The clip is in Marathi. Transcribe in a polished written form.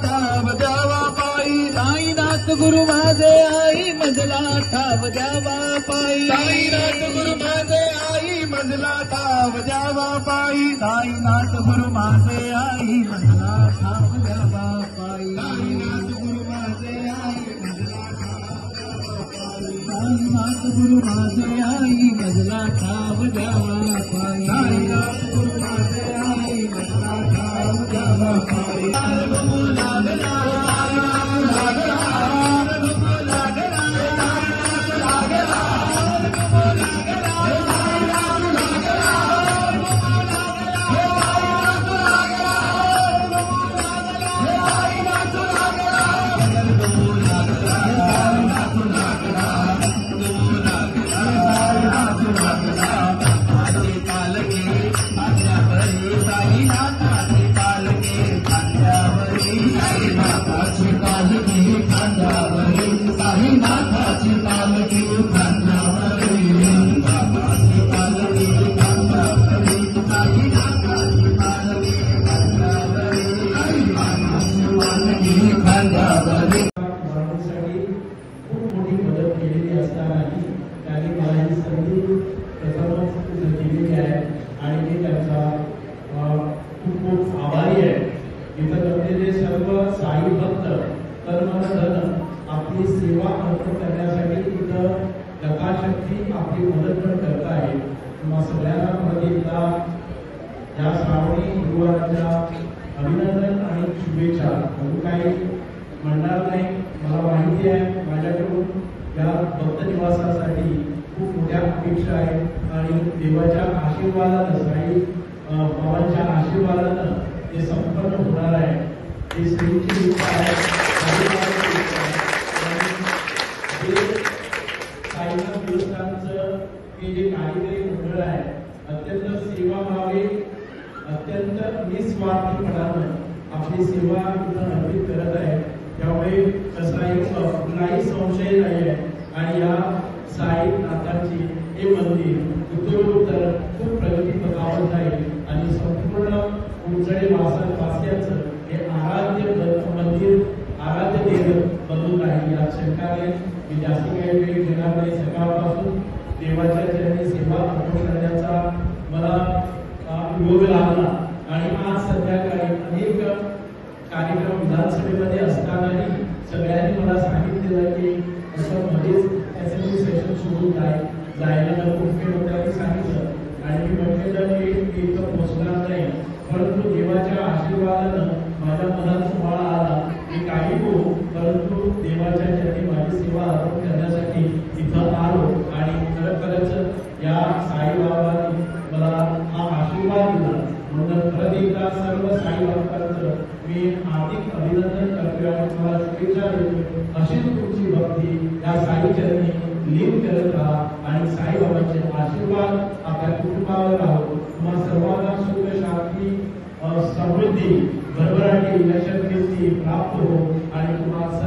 ठाव द्यावा पायी साईनाथ गुरु माझे आई मजला ठाव द्यावा पायी साईनाथ गुरु माझे आई मजला ठाव द्यावा पायी साईनाथ गुरु माझे आई मजला ठाव द्यावा पायी साईनाथ गुरु माझे आई मजला साईनाथ गुरु माझे आई मजला ठाव द्यावा पायी साईनाथ गुरु माझे आई मजला ठाव द्यावा पायी आपली सेवा अर्पण करण्यासाठी तिथं यथाशक्ती आपली मदत पण करत आहे. मग सगळ्यांना परत एकदा या श्रावणी गुरुवाराच्या अभिनंदन आणि शुभेच्छा. म्हणून काही म्हणणार नाही, मला माहिती आहे माझ्याकडून या भक्त निवासासाठी खूप मोठ्या अपेक्षा आहेत आणि देवाच्या आशीर्वादानं साई बाबांच्या आशीर्वादानं ते संपन्न होणार आहे. ते श्रीची इच्छा आहे. साईनाथ देवस्थानचं हे जे कार्यकारी मंडळ आहे अत्यंत सेवाभावी अत्यंत निस्वार्थीपणानं आपली सेवा इथं अर्पित करत आहे. त्यामुळे काही संशय नाही आहे आणि या साईनाथांची हे मंदिर उत्तरोत्तर खूप प्रगती पथावर जाईल आणि संपूर्ण उंचळे वासियांचं हे आराध्य मंदिर आराध्य दैवत बनून राहील यात शंका नाही. मी जास्त काही वेळ घेणार नाही. सकाळपासून देवाच्या चरणी सेवा अर्पण करण्याचा मला योग लागला आणि आज संध्याकाळी अनेक कार्यक्रम विधानसभेमध्ये असतानाही सगळ्यांनी मला सांगितलेलं की असं मध्येच असेंब्ली सेशन सुरू जायला नको होत्याने सांगितलं आणि मी म्हटलेलं की इथं पोहोचणार नाही. परंतु देवाच्या आशीर्वादानं माझ्या मनात तुम्हाला आला की काही हो परंतु देवाच्या चरणी माझी सेवा अर्पण करण्यासाठी इथं आलो आणि खरंच या साईबाबांनी मला हा आशीर्वाद दिला. म्हणून परत एकदा सर्व साईबाबांचं मी हार्दिक अभिनंदन करतो आणि तुम्हाला शुभेच्छा देतो. अशीच तुमची भक्ती या साई चरणी लीन करत राहा आणि साईबाबांचे आशीर्वाद आपल्या कुटुंबावर राहो. तुम्हाला सर्वांना सुख शांती समृद्धी भरभराटी यशस्वी प्राप्त हो आणि तुम्हाला